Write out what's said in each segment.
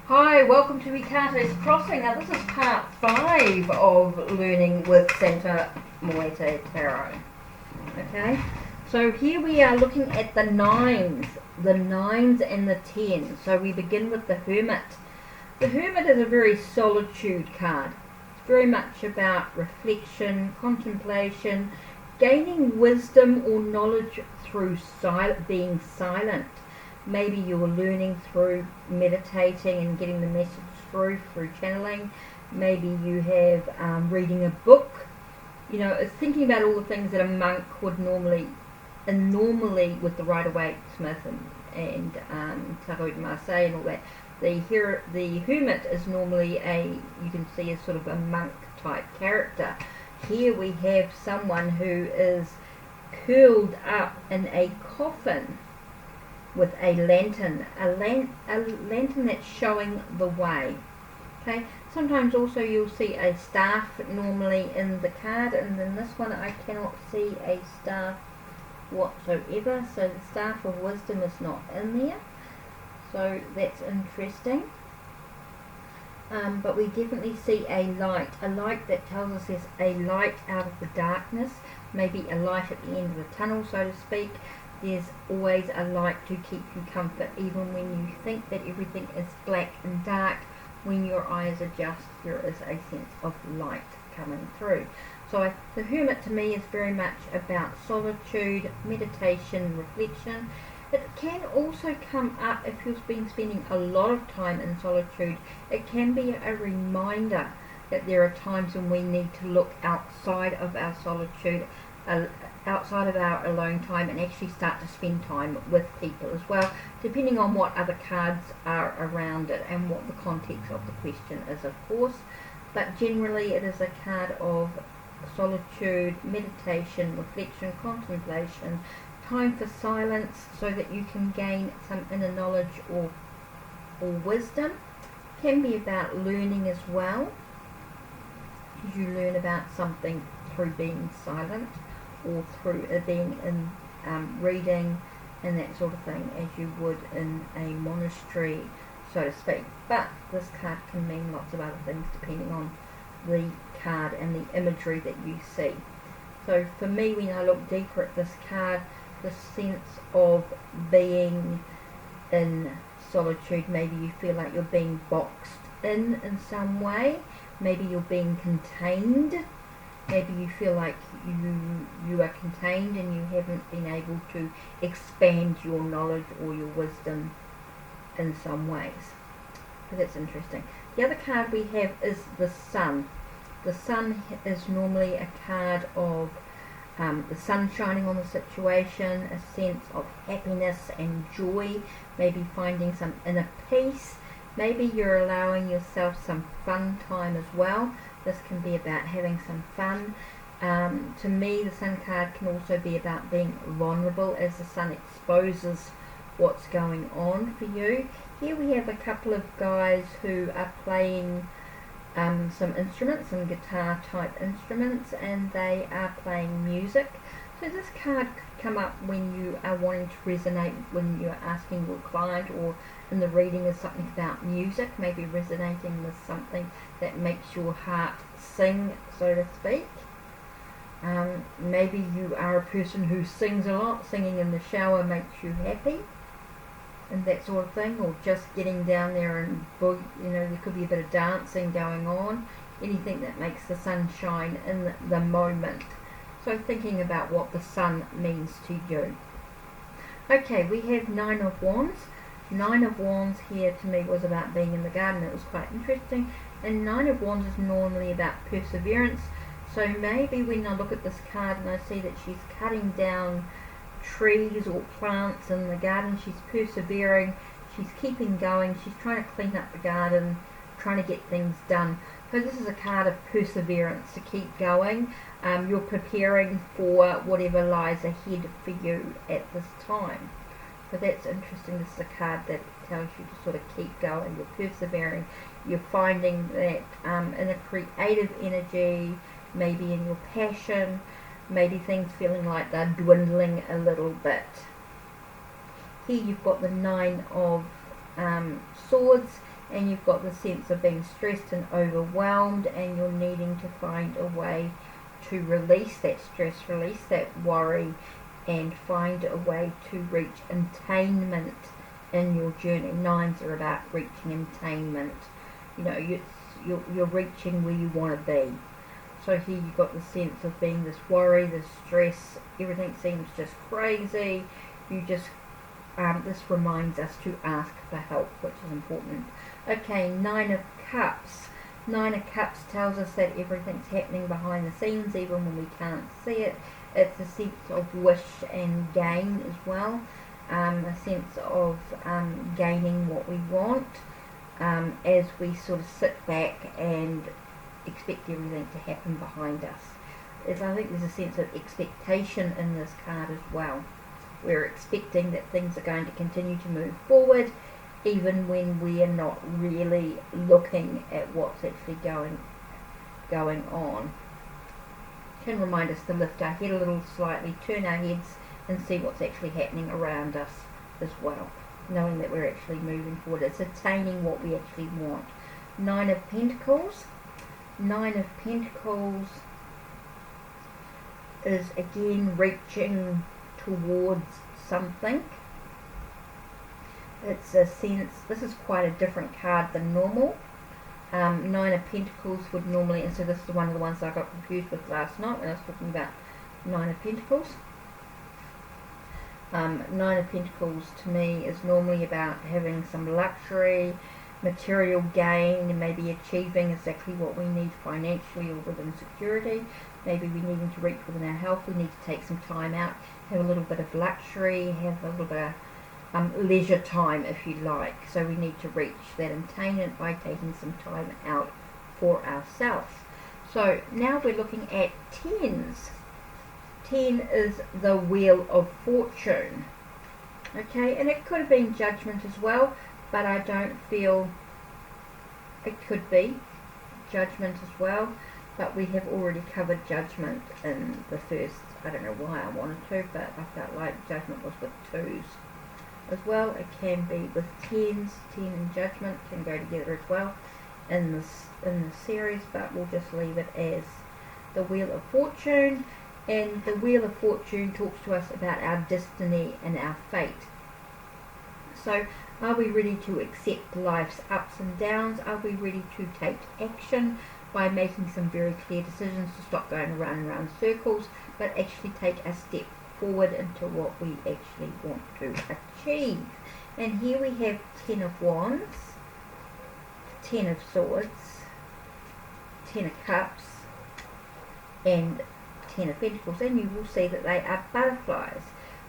Hi, welcome to Ikate's Crossing. Now this is part 5 of learning with Santa Muerte Tarot. Okay, so here we are looking at the nines and the 10. So we begin with the Hermit. The Hermit is a very solitude card. It's very much about reflection, contemplation, gaining wisdom or knowledge through being silent. Maybe you're learning through meditating and getting the message through channeling. Maybe you have reading a book. You know, it's thinking about all the things that a monk would normally with the Rider-Waite Smith and Tarot de Marseille and all that. The Hermit is normally you can see as sort of a monk type character. Here we have someone who is curled up in a coffin with a lantern, a lantern that's showing the way. Okay, sometimes also you'll see a staff normally in the card, and in this one I cannot see a staff whatsoever, so the staff of wisdom is not in there, so that's interesting. But we definitely see a light that tells us there's a light out of the darkness, maybe a light at the end of the tunnel, so to speak. There's always a light to keep you comfort, even when you think that everything is black and dark. When your eyes adjust, there is a sense of light coming through. So the Hermit to me is very much about solitude, meditation, reflection. It can also come up if you've been spending a lot of time in solitude. It can be a reminder that there are times when we need to look outside of our solitude, outside of our alone time, and actually start to spend time with people as well, depending on what other cards are around it and what the context of the question is, of course. But generally it is a card of solitude, meditation, reflection, contemplation, time for silence so that you can gain some inner knowledge or wisdom. Can be about learning as well. You learn about something through being silent, or through being in reading and that sort of thing, as you would in a monastery, so to speak. But this card can mean lots of other things depending on the card and the imagery that you see. So for me, when I look deeper at this card, the sense of being in solitude, maybe you feel like you're being boxed in some way, maybe you're being contained. Maybe you feel like you are contained and you haven't been able to expand your knowledge or your wisdom in some ways. So that's interesting. The other card we have is the Sun. The Sun is normally a card of the sun shining on the situation, a sense of happiness and joy, maybe finding some inner peace. Maybe you're allowing yourself some fun time as well. This can be about having some fun. To me, the Sun card can also be about being vulnerable as the Sun exposes what's going on for you. Here we have a couple of guys who are playing some instruments, some guitar type instruments, and they are playing music. So this card could come up when you are wanting to resonate, when you're asking your client, or in the reading is something about music, maybe resonating with something that makes your heart sing, so to speak. Maybe you are a person who sings a lot, singing in the shower makes you happy, and that sort of thing, or just getting down there and there could be a bit of dancing going on, anything that makes the sun shine in the moment. So thinking about what the Sun means to you. Okay, we have Nine of Wands. Nine of Wands here to me was about being in the garden. It was quite interesting. And Nine of Wands is normally about perseverance. So maybe when I look at this card and I see that she's cutting down trees or plants in the garden, she's persevering, she's keeping going, she's trying to clean up the garden, trying to get things done. So this is a card of perseverance, to keep going. You're preparing for whatever lies ahead for you at this time. So that's interesting. This is a card that tells you to sort of keep going. You're persevering. You're finding that in a creative energy, maybe in your passion, maybe things feeling like they're dwindling a little bit. Here you've got the Nine of Swords. and you've got the sense of being stressed and overwhelmed, and you're needing to find a way to release that stress, release that worry, and find a way to reach attainment in your journey. Nines are about reaching attainment. You know, you're reaching where you want to be. So here you've got the sense of being this worry, this stress, everything seems just crazy. You just, this reminds us to ask for help, which is important. Okay, Nine of Cups. Nine of Cups tells us that everything's happening behind the scenes, even when we can't see it. It's a sense of wish and gain as well, a sense of gaining what we want, as we sort of sit back and expect everything to happen behind us. I think there's a sense of expectation in this card as well. We're expecting that things are going to continue to move forward, even when we are not really looking at what's actually going on. Can remind us to lift our head a little slightly, turn our heads and see what's actually happening around us as well, knowing that we're actually moving forward. It's attaining what we actually want. Nine of Pentacles. Nine of Pentacles is again reaching towards something. It's a sense, this is quite a different card than normal. Nine of Pentacles would normally, and so this is one of the ones I got confused with last night when I was talking about Nine of Pentacles. Nine of Pentacles to me is normally about having some luxury, material gain, maybe achieving exactly what we need financially or within security. Maybe we're needing to reach within our health. We need to take some time out, have a little bit of luxury, have a little bit of leisure time, if you like. So we need to reach that attainment by taking some time out for ourselves. So now we're looking at tens. 10 is the Wheel of Fortune. Okay, and it could have been Judgment as well, but I don't feel it could be Judgment as well, but we have already covered Judgment in the first, I don't know why I wanted to, but I felt like Judgment was with twos as well. It can be with tens. 10 and Judgment can go together as well in the series, but we'll just leave it as the Wheel of Fortune. And the Wheel of Fortune talks to us about our destiny and our fate. So are we ready to accept life's ups and downs? Are we ready to take action by making some very clear decisions to stop going around and around circles, but actually take a step forward into what we actually want to achieve? And here we have 10 of Wands, 10 of Swords, 10 of Cups, and 10 of Pentacles, and you will see that they are butterflies.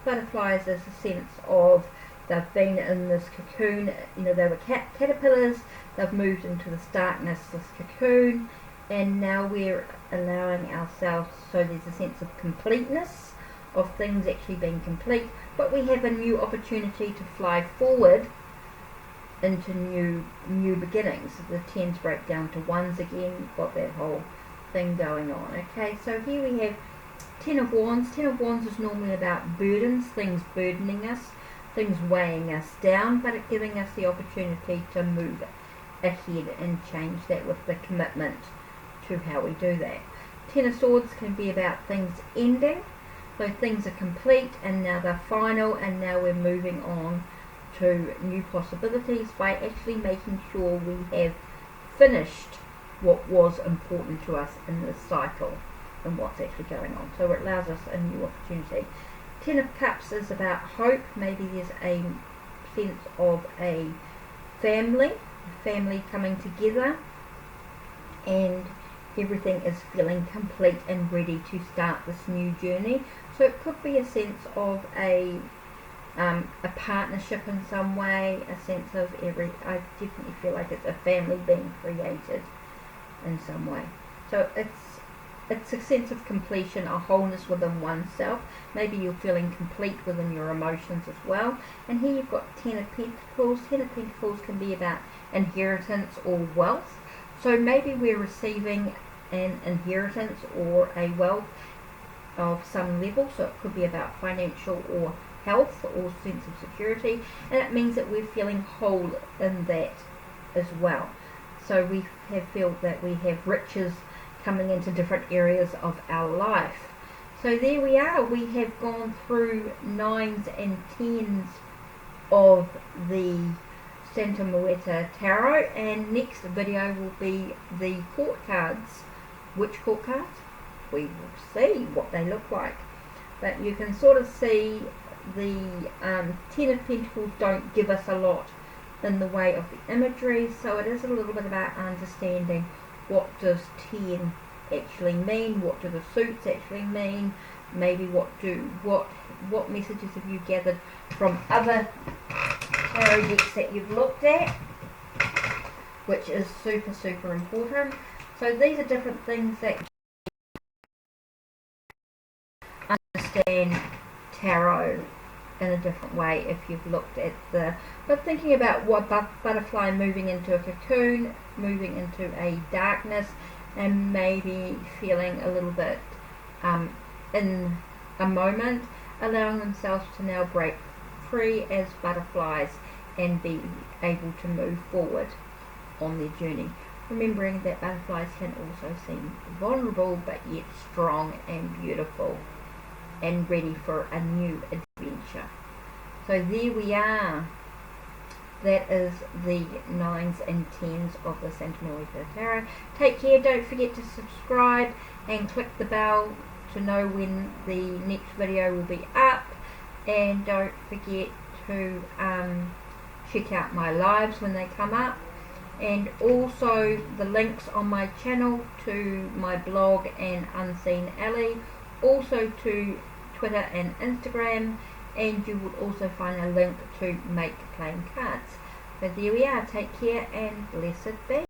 Butterflies is a sense of they've been in this cocoon, you know, they were caterpillars, they've moved into this darkness, this cocoon, and now we're allowing ourselves, so there's a sense of completeness, of things actually being complete, but we have a new opportunity to fly forward into new beginnings. The 10s break down to 1s again, you've got that whole thing going on. Okay, so here we have 10 of Wands. 10 of Wands is normally about burdens, things burdening us, things weighing us down, but it giving us the opportunity to move ahead and change that with the commitment to how we do that. 10 of Swords can be about things ending, so things are complete and now they're final, and now we're moving on to new possibilities by actually making sure we have finished what was important to us in this cycle and what's actually going on. So it allows us a new opportunity. 10 of Cups is about hope. Maybe there's a sense of a family coming together, and everything is feeling complete and ready to start this new journey. So it could be a sense of a partnership in some way, a sense of I definitely feel like it's a family being created in some way. So it's a sense of completion, a wholeness within oneself. Maybe you're feeling complete within your emotions as well. And here you've got 10 of Pentacles. 10 of Pentacles can be about inheritance or wealth. So maybe we're receiving an inheritance or a wealth of some level. So it could be about financial or health or sense of security. And it means that we're feeling whole in that as well. So we have felt that we have riches coming into different areas of our life. So there we are. We have gone through 9s and 10s of the Santa Muerte Tarot, and next video will be the court cards. Which court cards? We will see what they look like. But you can sort of see the Ten of Pentacles don't give us a lot in the way of the imagery, so it is a little bit about understanding what does 10 actually mean, what do the suits actually mean, maybe what messages have you gathered from other tarot decks that you've looked at, which is super important. So these are different things that understand tarot in a different way if you've looked at but thinking about what butterfly moving into a cocoon, moving into a darkness, and maybe feeling a little bit in a moment, allowing themselves to now break free as butterflies and be able to move forward on their journey. Remembering that butterflies can also seem vulnerable but yet strong and beautiful and ready for a new adventure. So there we are. That is the 9s and 10s of the Santa Muerte Tarot. Take care. Don't forget to subscribe and click the bell to know when the next video will be up. And don't forget to check out my lives when they come up. And also the links on my channel to my blog and Unseen Alley. Also to Twitter and Instagram, and you will also find a link to make playing cards. So there we are. Take care and blessed be.